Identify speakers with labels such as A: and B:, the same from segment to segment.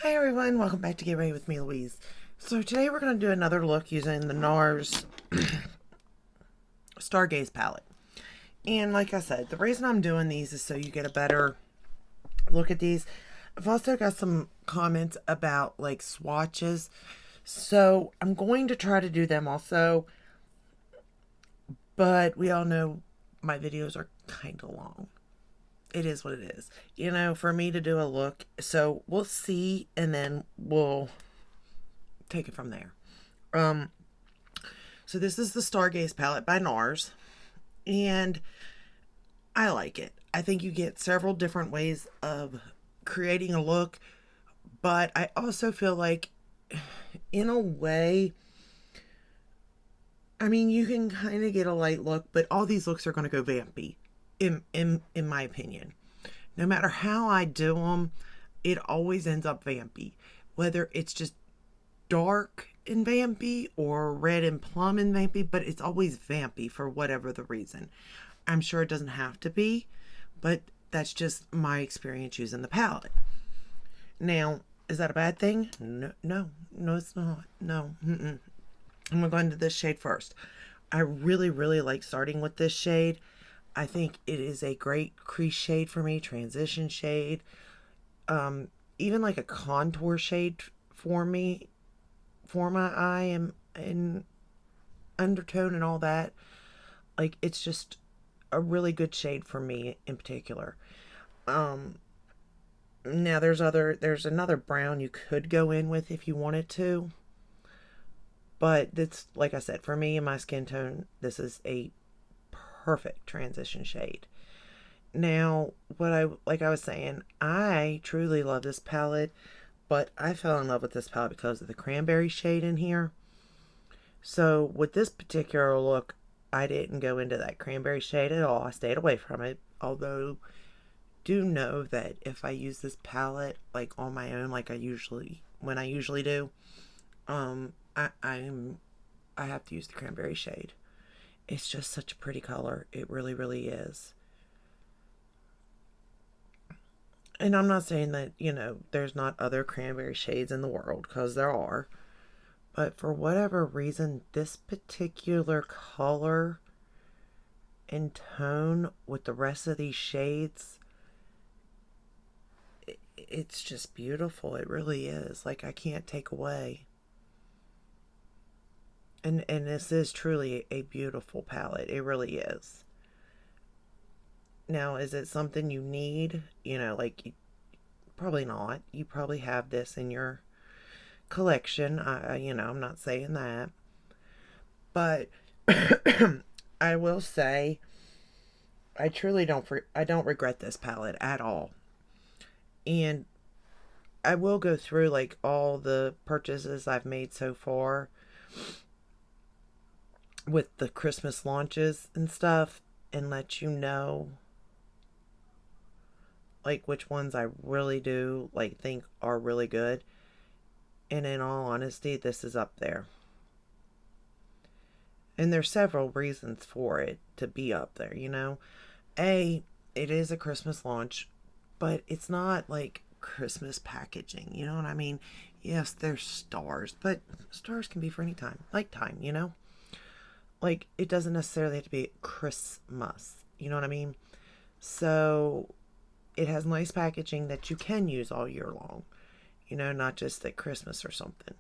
A: Hi everyone, welcome back to Get Ready with me, Louise. So today we're going to do another look using the Nars Stargaze palette. And like I said, the reason I'm doing these is so you get a better look at these. I've also got some comments about like swatches. So I'm going to try to do them also. But we all know my videos are kind of long. It is what it is. You know, for me to do a look. So we'll see and then we'll take it from there. So this is the Stargaze palette by Nars, and I like it. I think you get several different ways of creating a look, but I also feel like, in a way, I mean, you can kind of get a light look, but all these looks are going to go vampy, in my opinion. No matter how I do them, it always ends up vampy. Whether it's just dark and vampy or red and plum and vampy, but it's always vampy for whatever the reason. I'm sure it doesn't have to be, but that's just my experience using the palette. Now, is that a bad thing? No, it's not. No. I'm going to go into this shade first. I really like starting with this shade. I think it is a great crease shade for me, transition shade, even like a contour shade for me, for my eye and undertone and all that. Like, it's just a really good shade for me in particular. Now there's another brown you could go in with if you wanted to, but it's like I said, for me and my skin tone, this is a perfect transition shade. Now, like I was saying, I truly love this palette, but I fell in love with this palette because of the cranberry shade in here. So with this particular look, I didn't go into that cranberry shade at all. I stayed away from it. Although, do know that if I use this palette like on my own, like when I usually do, I have to use the cranberry shade. It's just such a pretty color. It really is. And I'm not saying that, there's not other cranberry shades in the world, because there are. But for whatever reason, this particular color and tone with the rest of these shades, it's just beautiful. It really is. Like, I can't take away. And this is truly a beautiful palette. It really is. Now, is it something you need? Probably not. You probably have this in your collection. I'm not saying that. But I will say, I don't regret this palette at all. And I will go through like all the purchases I've made so far with the Christmas launches and stuff, and let you know like which ones I really do like think are really good. And in all honesty, this is up there. And there's several reasons for it to be up there. A, it is a Christmas launch, but it's not like Christmas packaging. You know what I mean? Yes, there's stars, but stars can be for any time. Like time. Like, it doesn't necessarily have to be Christmas. You know what I mean? So, it has nice packaging that you can use all year long. Not just at Christmas or something.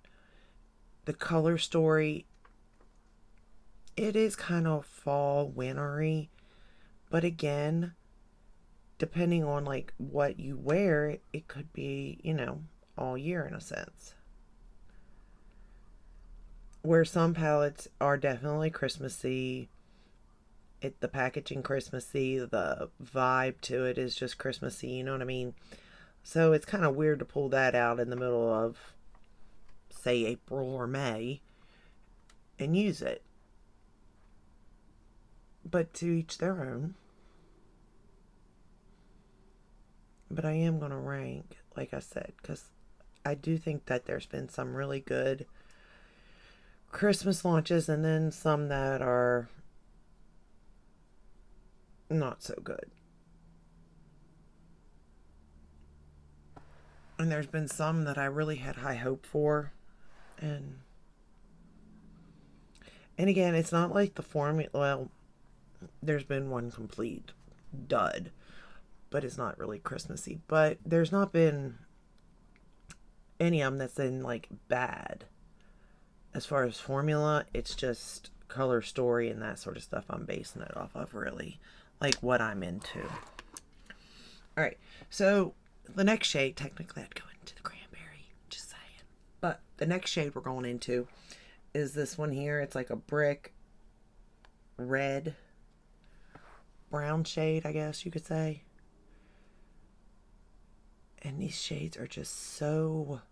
A: The color story, it is kind of fall, wintry. But again, depending on like what you wear, it could be, all year in a sense. Where some palettes are definitely Christmassy, the packaging Christmassy, the vibe to it is just Christmassy, you know what I mean? So it's kind of weird to pull that out in the middle of, say, April or May and use it. But to each their own. But I am going to rank, like I said, because I do think that there's been some really good Christmas launches and then some that are not so good. And there's been some that I really had high hope for. And again, it's not like the formula. Well, there's been one complete dud, but it's not really Christmassy. But there's not been any of them that's been like bad. As far as formula, it's just color story and that sort of stuff I'm basing it off of, really. Like what I'm into. Alright, so the next shade, technically I'd go into the cranberry, just saying. But the next shade we're going into is this one here. It's like a brick red, brown shade, I guess you could say. And these shades are just so...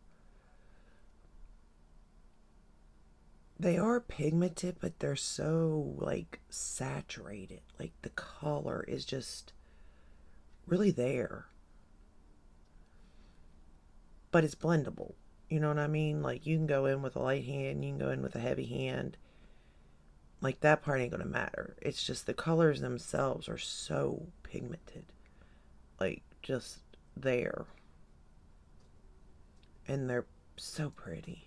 A: They are pigmented, but they're so, like, saturated. Like, the color is just really there. But it's blendable. You know what I mean? Like, you can go in with a light hand, you can go in with a heavy hand. Like, that part ain't gonna matter. It's just the colors themselves are so pigmented. Like, just there. And they're so pretty.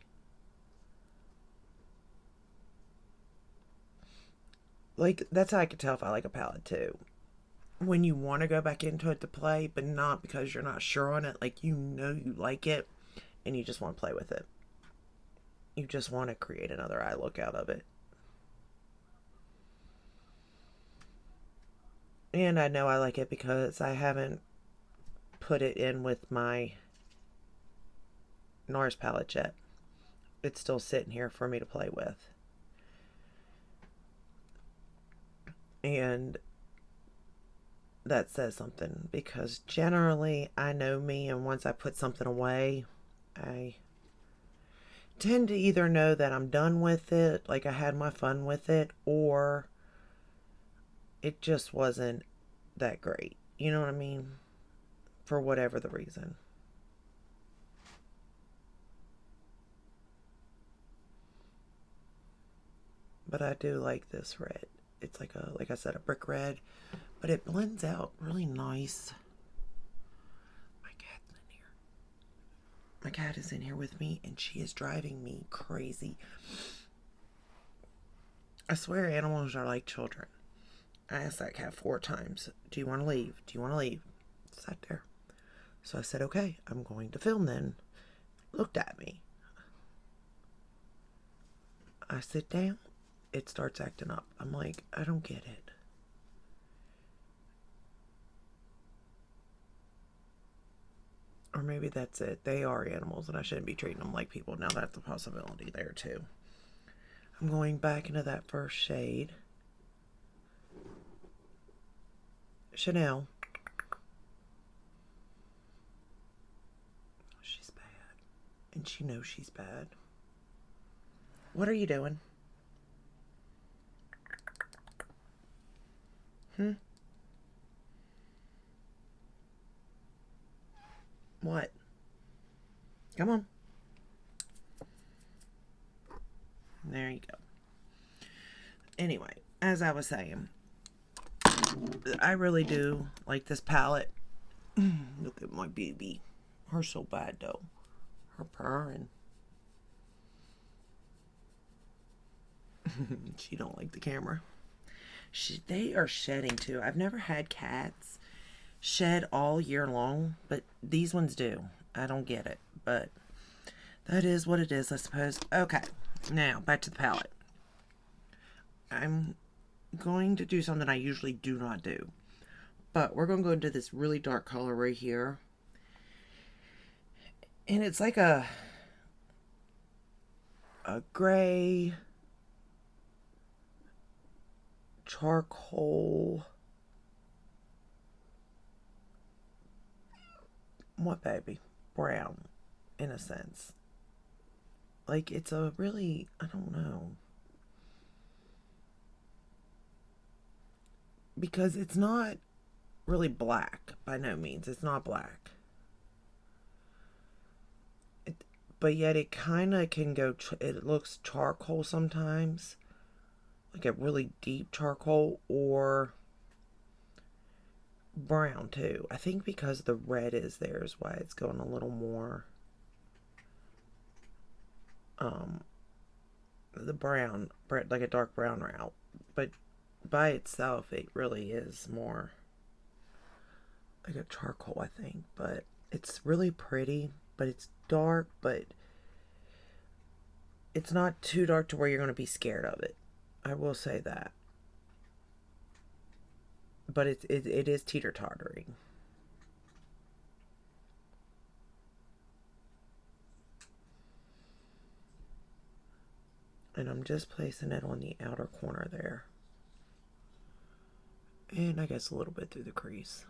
A: Like, that's how I can tell if I like a palette, too. When you want to go back into it to play, but not because you're not sure on it. Like, you know you like it, and you just want to play with it. You just want to create another eye look out of it. And I know I like it because I haven't put it in with my Nars palette yet. It's still sitting here for me to play with. And that says something, because generally I know me, and once I put something away, I tend to either know that I'm done with it, like I had my fun with it, or it just wasn't that great. You know what I mean? For whatever the reason. But I do like this red. It's like like I said, a brick red, but it blends out really nice. My cat's in here. My cat is in here with me, and she is driving me crazy. I swear animals are like children. I asked that cat 4 times, do you want to leave? Do you want to leave? It sat there. So I said, okay, I'm going to film then. Looked at me. I sit down. It starts acting up. I'm like, I don't get it. Or maybe that's it. They are animals, and I shouldn't be treating them like people. Now that's a possibility there too. I'm going back into that first shade. Chanel. She's bad. And she knows she's bad. What are you doing? What? Come on. There you go. Anyway, as I was saying, I really do like this palette. Look at my baby. Her so bad though. Her purring. She don't like the camera. They are shedding too. I've never had cats shed all year long, but these ones do. I don't get it, but that is what it is, I suppose. Okay, now back to the palette. I'm going to do something I usually do not do, but we're going to go into this really dark color right here, and it's like a gray charcoal. What, baby? Brown, in a sense. Like, it's a really, I don't know. Because it's not really black, by no means. It's not black. But yet it kind of can go, it looks charcoal sometimes. Like a really deep charcoal, or brown too. I think because the red is there is why it's going a little more the brown, like a dark brown route. But by itself, it really is more like a charcoal, I think. But it's really pretty, but it's dark, but it's not too dark to where you're going to be scared of it. I will say that. But it is teeter-tottering. And I'm just placing it on the outer corner there. And I guess a little bit through the crease.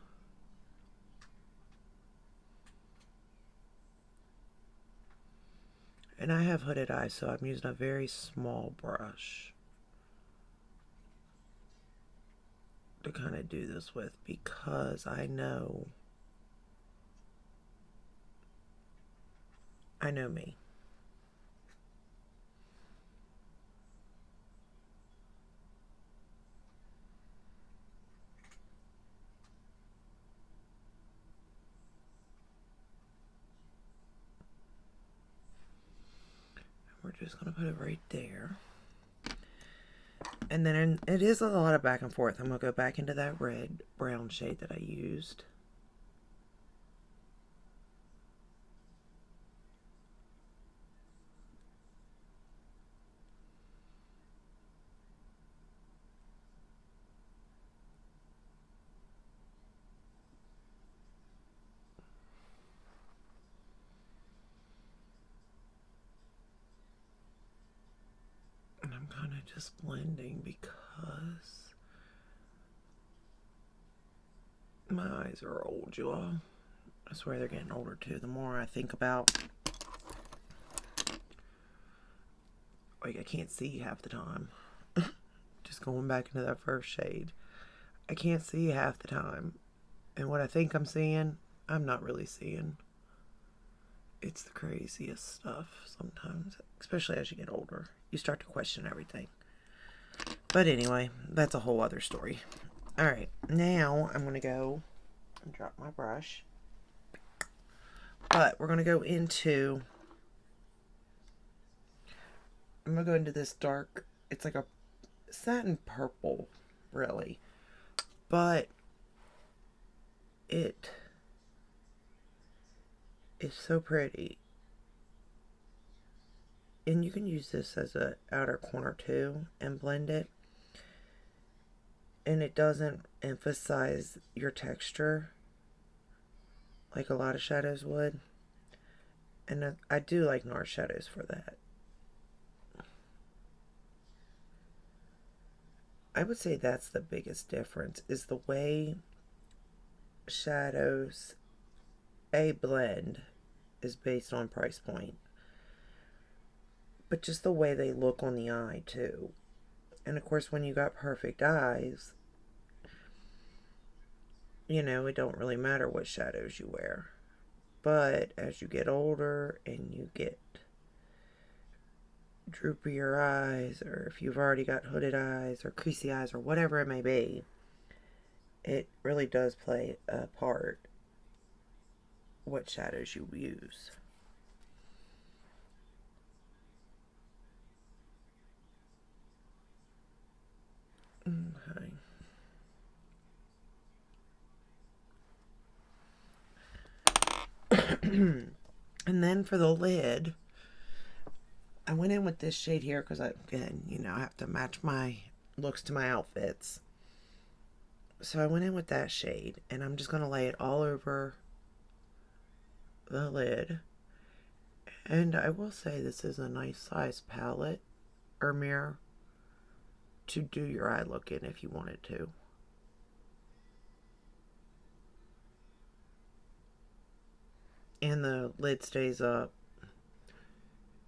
A: And I have hooded eyes, so I'm using a very small brush to kind of do this with, because I know me. We're just going to put it right there. And then it is a lot of back and forth. I'm going to go back into that red brown shade that I used. And I'm kind of just blending because my eyes are old, you all. I swear they're getting older too. The more I think about, like, I can't see half the time. Just going back into that first shade. I can't see half the time. And what I think I'm seeing, I'm not really seeing. It's the craziest stuff sometimes, especially as you get older. You start to question everything. But anyway, that's a whole other story. Alright, now I'm going to go and drop my brush. But we're going to go into... I'm going to go into this dark... It's like a satin purple, really. But it is so pretty. And you can use this as an outer corner too and blend it. And it doesn't emphasize your texture like a lot of shadows would. And I do like Nars shadows for that. I would say that's the biggest difference, is the way shadows, a blend, is based on price point. But just the way they look on the eye too. And of course, when you got perfect eyes, you know, it don't really matter what shadows you wear. But as you get older and you get droopier eyes, or if you've already got hooded eyes or creasy eyes or whatever it may be, it really does play a part what shadows you use. Okay. And then for the lid, I went in with this shade here because again, you know, I have to match my looks to my outfits. So I went in with that shade, and I'm just going to lay it all over the lid. And I will say this is a nice size palette or mirror to do your eye look in if you wanted to. And the lid stays up.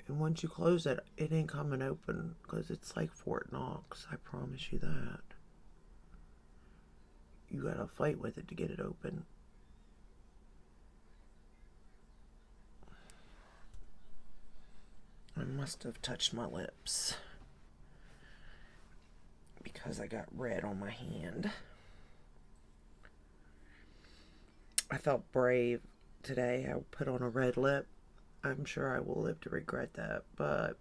A: And once you close it, it ain't coming open because it's like Fort Knox. I promise you that. You gotta fight with it to get it open. I must have touched my lips because I got red on my hand. I felt brave today. I put on a red lip. I'm sure I will live to regret that, but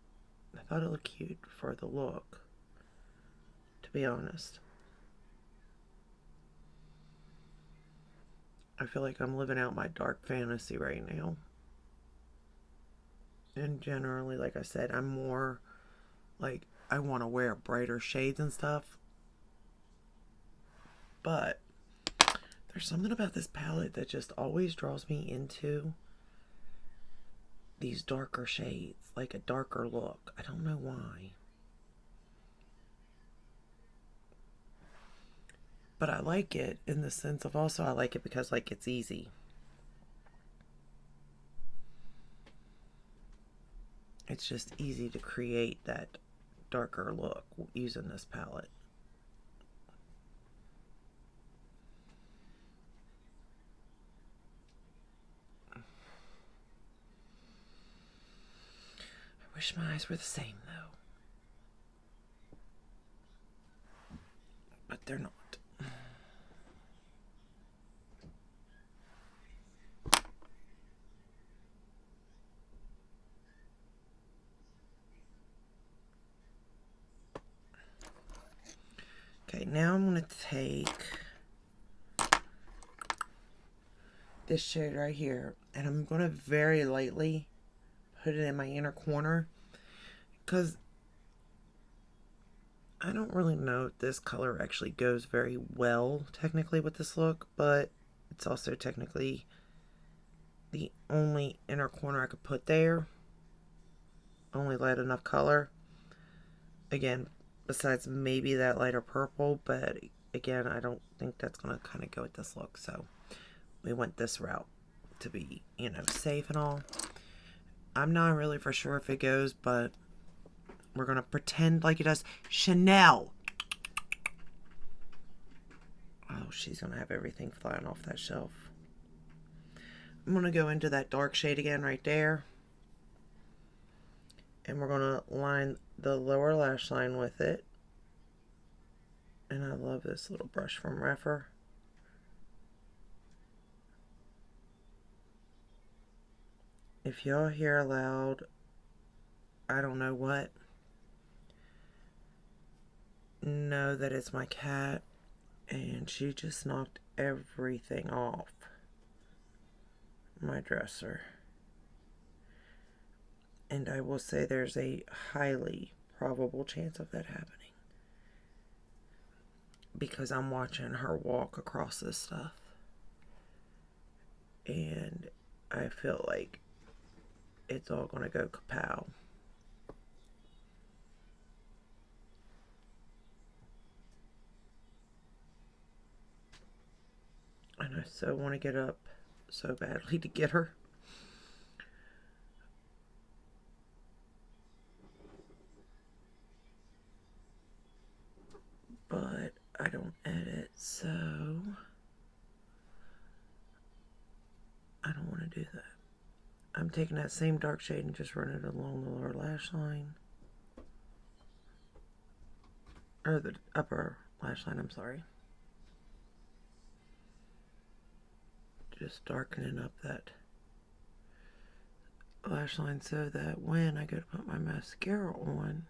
A: I thought it looked cute for the look, to be honest. I feel like I'm living out my dark fantasy right now. And generally, like I said, I'm more like I want to wear brighter shades and stuff. But there's something about this palette that just always draws me into these darker shades, like a darker look. I don't know why. But I like it in the sense of also I like it because like it's easy. It's just easy to create that darker look using this palette. I wish my eyes were the same though. But they're not. Okay, now I'm going to take this shade right here, and I'm going to very lightly put it in my inner corner, because I don't really know if this color actually goes very well technically with this look, but it's also technically the only inner corner I could put there. Only light enough color. Again, besides maybe that lighter purple, but again, I don't think that's going to kind of go with this look, so we went this route to be, you know, safe and all. I'm not really for sure if it goes, but we're going to pretend like it does. Chanel! Oh, she's going to have everything flying off that shelf. I'm going to go into that dark shade again right there. And we're going to line the lower lash line with it. And I love this little brush from Refer. If y'all hear loud, I don't know what, know that it's my cat. And she just knocked everything off my dresser. And I will say there's a highly probable chance of that happening. Because I'm watching her walk across this stuff. And I feel like it's all going to go kapow. And I so want to get up so badly to get her. But I don't edit, so I don't want to do that. I'm taking that same dark shade and just running it along the lower lash line. Or the upper lash line, I'm sorry. Just darkening up that lash line so that when I go to put my mascara on,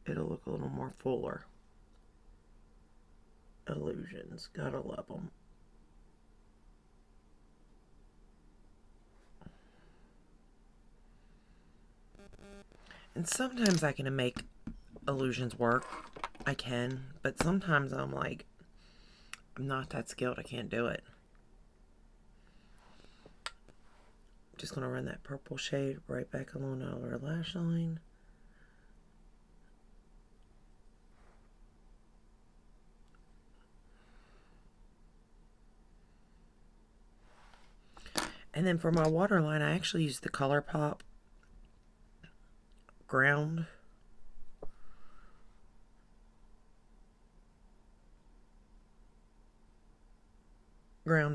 A: it'll look a little more fuller. Illusions, gotta love them. And sometimes I can make illusions work. I can, but sometimes I'm like, I'm not that skilled, I can't do it. Just gonna run that purple shade right back along our lash line. And then for my waterline, I actually use the ColourPop ground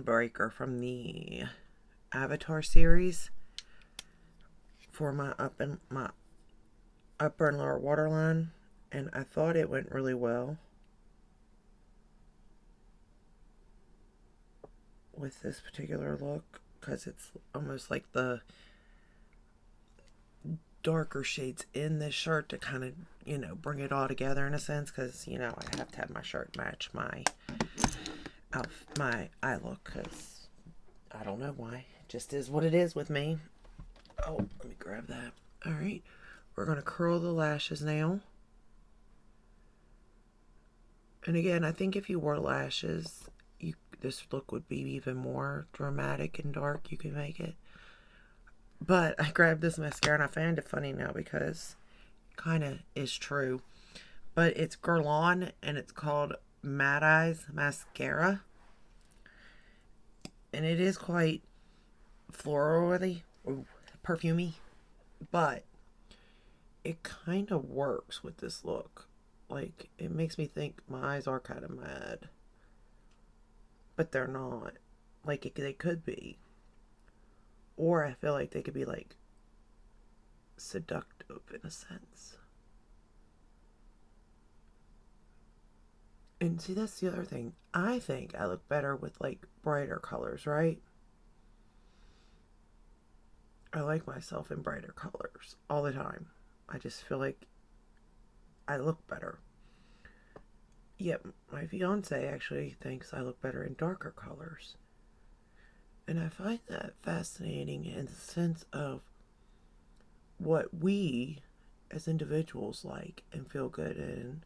A: breaker from the Avatar series for my upper and lower waterline, and I thought it went really well. with this particular look because it's almost like the darker shades in this shirt to kind of, you know, bring it all together in a sense, because, you know, I have to have my shirt match my eye look, because I don't know why. It just is what it is with me. Oh, let me grab that. All right, we're going to curl the lashes now. And again, I think if you wore lashes, this look would be even more dramatic and dark. You can make it. But I grabbed this mascara and I found it funny now because it kind of is true. But it's Guerlain and it's called Mad Eyes Mascara. And it is quite florally, perfumey. But it kind of works with this look. Like, it makes me think my eyes are kind of mad. But they're not. Like, they could be. Or I feel like they could be, like, seductive in a sense. And see, that's the other thing. I think I look better with, like, brighter colors, right? I like myself in brighter colors all the time. I just feel like I look better. Yet my fiance actually thinks I look better in darker colors. And I find that fascinating in the sense of what we as individuals like and feel good in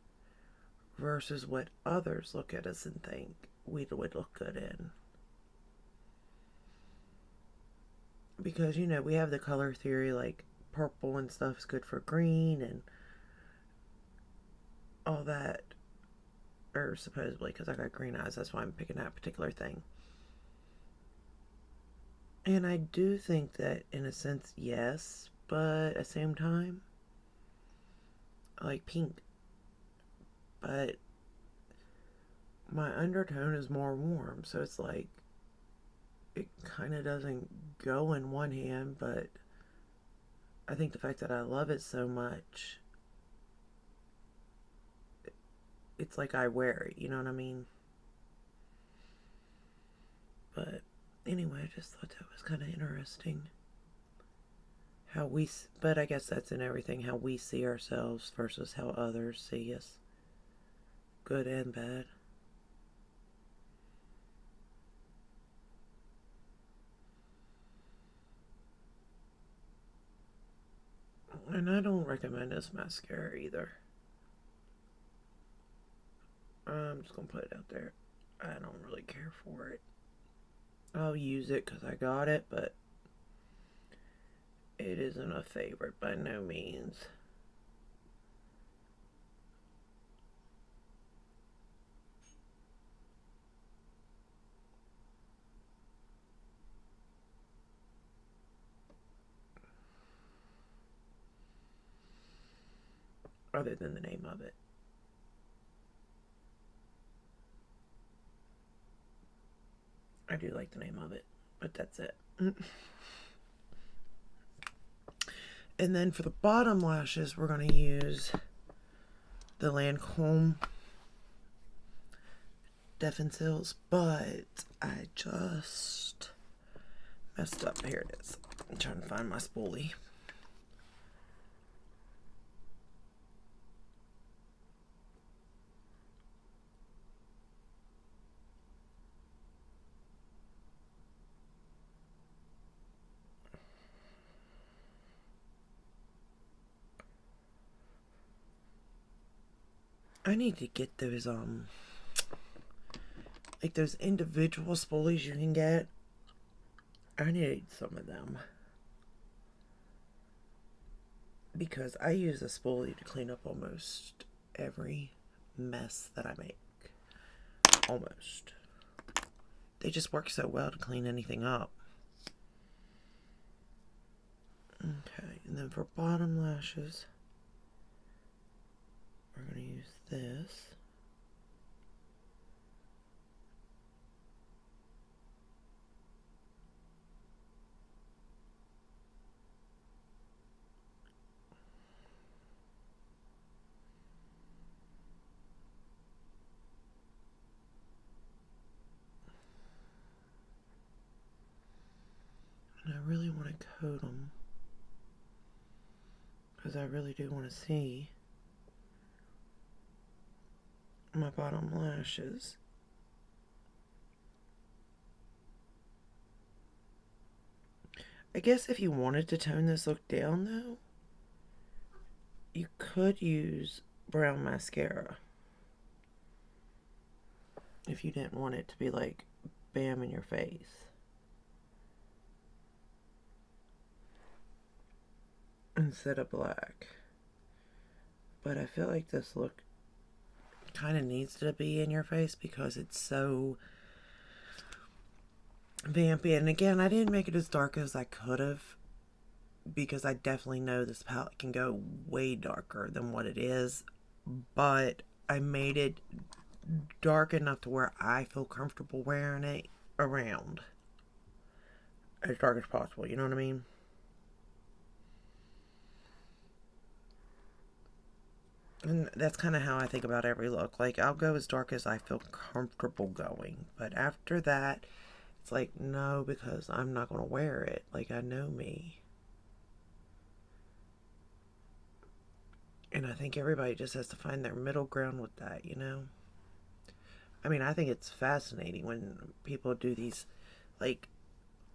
A: versus what others look at us and think we would look good in. Because, you know, we have the color theory, like purple and stuff is good for green and all that. Or supposedly, because I got green eyes, that's why I'm picking that particular thing. And I do think that, in a sense, yes, but at the same time, I like pink. But my undertone is more warm, so it's like, it kind of doesn't go in one hand, but I think the fact that I love it so much, it's like I wear it, you know what I mean? But anyway, I just thought that was kind of interesting. But I guess that's in everything, how we see ourselves versus how others see us. Good and bad. And I don't recommend this mascara either. I'm just going to put it out there. I don't really care for it. I'll use it because I got it, but it isn't a favorite by no means. Other than the name of it. I do like the name of it, but that's it. And then for the bottom lashes, we're going to use the Lancome Defensills, but I just messed up. Here it is. I'm trying to find my spoolie. I need to get those, like those individual spoolies you can get. I need some of them. Because I use a spoolie to clean up almost every mess that I make. Almost. They just work so well to clean anything up. Okay, and then for bottom lashes, we're going to use this. really want to coat them because I really do want to see my bottom lashes. I guess if you wanted to tone this look down though, you could use brown mascara. If you didn't want it to be like bam in your face. Instead of black. But I feel like this look kind of needs to be in your face because it's so vampy. And again, I didn't make it as dark as I could have because I definitely know this palette can go way darker than what it is. But I made it dark enough to where I feel comfortable wearing it around. As dark as possible, you know what I mean? And that's kind of how I think about every look. Like, I'll go as dark as I feel comfortable going. But after that, it's like, no, because I'm not going to wear it. Like, I know me. And I think everybody just has to find their middle ground with that, you know? I mean, I think it's fascinating when people do these, like,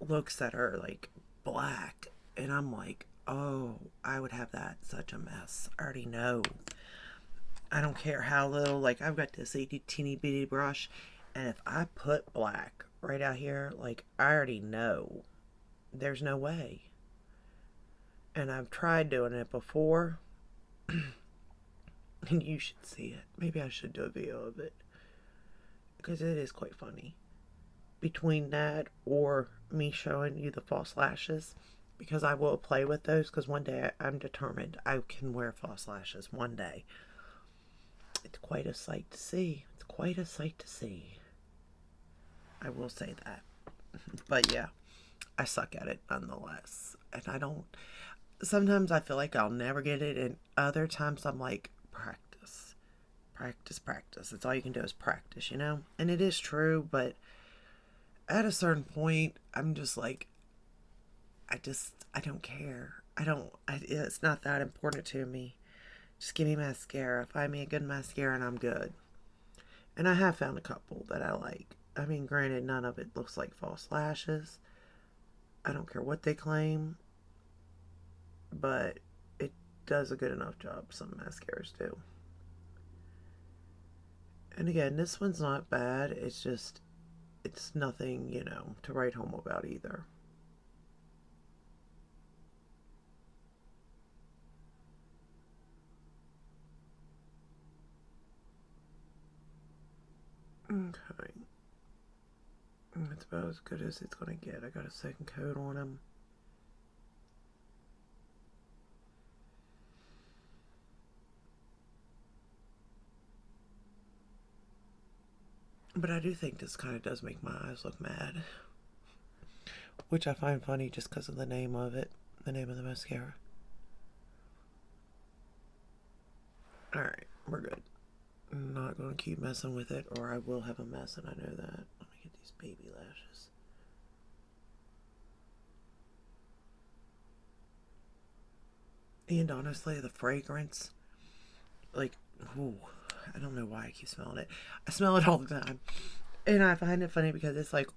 A: looks that are, like, black. And I'm like, oh, I would have that such a mess. I already know. I don't care how little, like, I've got this teeny bitty brush, and if I put black right out here, like, I already know there's no way. And I've tried doing it before, and you should see it. Maybe I should do a video of it, because it is quite funny. Between that or me showing you the false lashes, because I will play with those, because one day I'm determined I can wear false lashes one day. It's quite a sight to see. It's quite a sight to see. I will say that. But yeah, I suck at it nonetheless. And I don't... Sometimes I feel like I'll never get it. And other times I'm like, practice. Practice, practice. That's all you can do is practice, you know? And it is true, but at a certain point, I'm just like, I don't care. It's not that important to me. Just give me mascara. Find me a good mascara and I'm good. And I have found a couple that I like. I mean, granted, none of it looks like false lashes. I don't care what they claim. But it does a good enough job. Some mascaras do. And again, this one's not bad. It's just, it's nothing, you know, to write home about either. Okay. That's about as good as it's going to get. I got a second coat on him. But I do think this kind of does make my eyes look mad. Which I find funny just because of the name of it. The name of the mascara. Alright, we're good. I'm not going to keep messing with it or I will have a mess and I know that. Let me get these baby lashes. And honestly, the fragrance, like, ooh, I don't know why I keep smelling it. I smell it all the time. And I find it funny because it's like,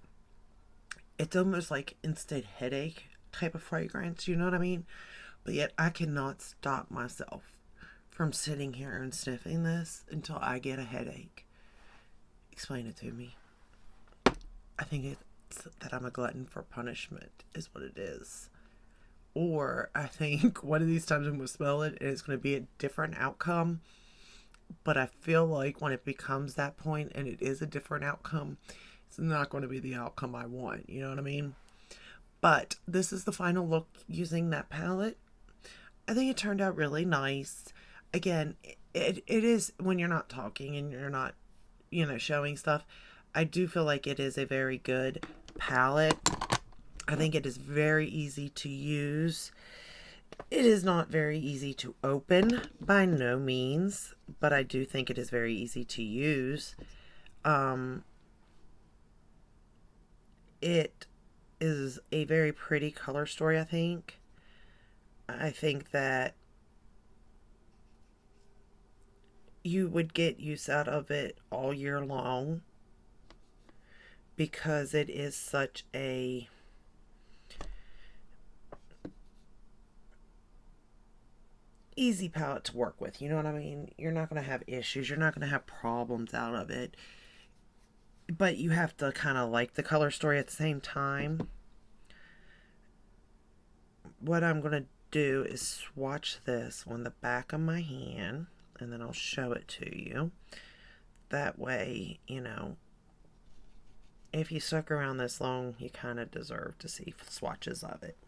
A: it's almost like instant headache type of fragrance, you know what I mean? But yet I cannot stop myself from sitting here and sniffing this until I get a headache. Explain it to me. I think it's that I'm a glutton for punishment is what it is. Or I think one of these times I'm going to smell it and it's going to be a different outcome. But I feel like when it becomes that point and it is a different outcome, it's not going to be the outcome I want. You know what I mean? But this is the final look using that palette. I think it turned out really nice. Again, it is when you're not talking and you're not, you know, showing stuff. I do feel like it is a very good palette. I think it is very easy to use. It is not very easy to open by no means, but I do think it is very easy to use. It is a very pretty color story, I think. I think that you would get use out of it all year long because it is such a easy palette to work with. You know what I mean? You're not going to have issues. You're not going to have problems out of it. But you have to kind of like the color story at the same time. What I'm going to do is swatch this on the back of my hand, and then I'll show it to you. That way, you know, if you stuck around this long, you kind of deserve to see swatches of it.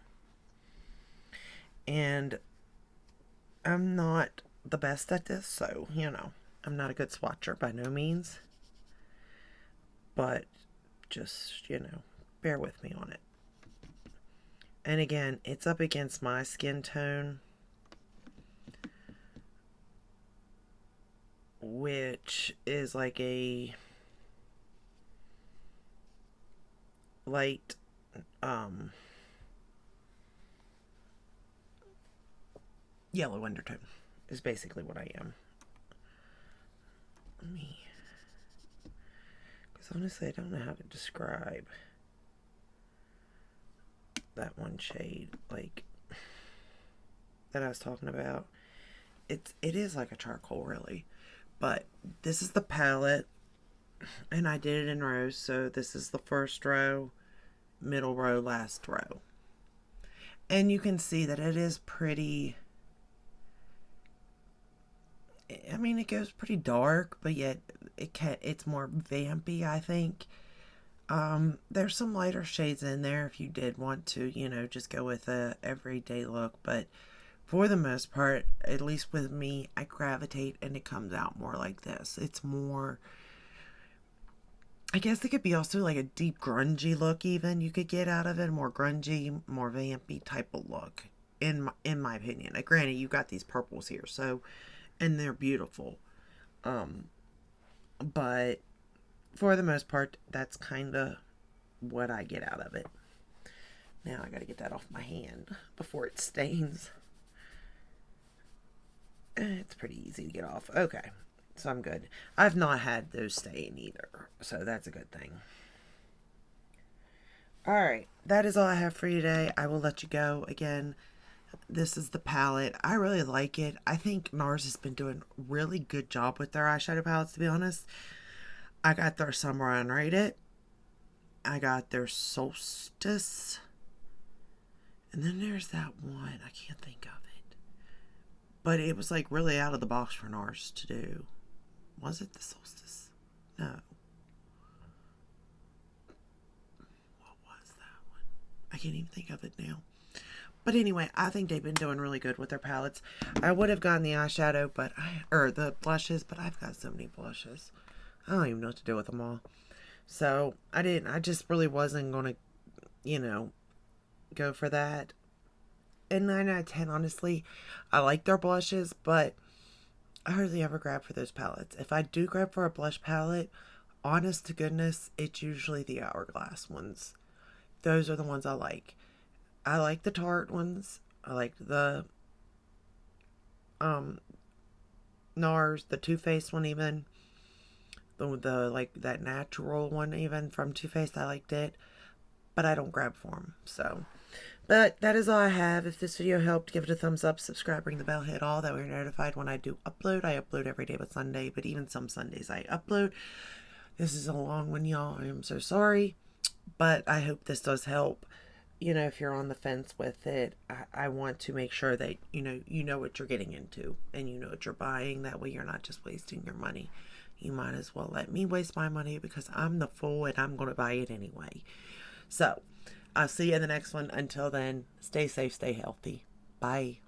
A: And I'm not the best at this, so, you know, I'm not a good swatcher by no means. But just, you know, bear with me on it. And again, it's up against my skin tone, which is like a light yellow undertone is basically what I am. Let me, because honestly I don't know how to describe that one shade like that I was talking about. It is like a charcoal really, but this is the palette, and I did it in rows. So this is the first row, middle row, last row, and you can see that it is pretty. I mean, it goes pretty dark, but yet it's more vampy, I think. There's some lighter shades in there if you did want to, you know, just go with a everyday look. But for the most part, at least with me, I gravitate and it comes out more like this. It's more, I guess it could be also like a deep grungy look even you could get out of it. More grungy, more vampy type of look, in my opinion. Like, granted, you got these purples here, so, and they're beautiful. But for the most part, that's kind of what I get out of it. Now I gotta get that off my hand before it stains. It's pretty easy to get off. Okay, so I'm good. I've not had those stain either, so that's a good thing. Alright, that is all I have for you today. I will let you go. Again, this is the palette. I really like it. I think Nars has been doing a really good job with their eyeshadow palettes, to be honest. I got their Summer Unrated. I got their Solstice. And then there's that one. I can't think of it. But it was like really out of the box for Nars to do. Was it the Solstice? No. What was that one? I can't even think of it now. But anyway, I think they've been doing really good with their palettes. I would have gotten the eyeshadow, or the blushes, but I've got so many blushes. I don't even know what to do with them all. So, I just really wasn't going to, you know, go for that. And 9 out of 10, honestly, I like their blushes, but I hardly ever grab for those palettes. If I do grab for a blush palette, honest to goodness, it's usually the Hourglass ones. Those are the ones I like. I like the Tarte ones. I like the NARS, the Too Faced one even. The like that natural one even from Too Faced, I liked it. But I don't grab for them. So, but that is all I have. If this video helped, give it a thumbs up, subscribe, ring the bell, hit all, that way you're notified when I do upload. I upload every day but Sunday, but even some Sundays I upload. This is a long one, y'all. I am so sorry. But I hope this does help. You know, if you're on the fence with it, I want to make sure that, you know what you're getting into and you know what you're buying. That way you're not just wasting your money. You might as well let me waste my money because I'm the fool and I'm going to buy it anyway. So, I'll see you in the next one. Until then, stay safe, stay healthy. Bye.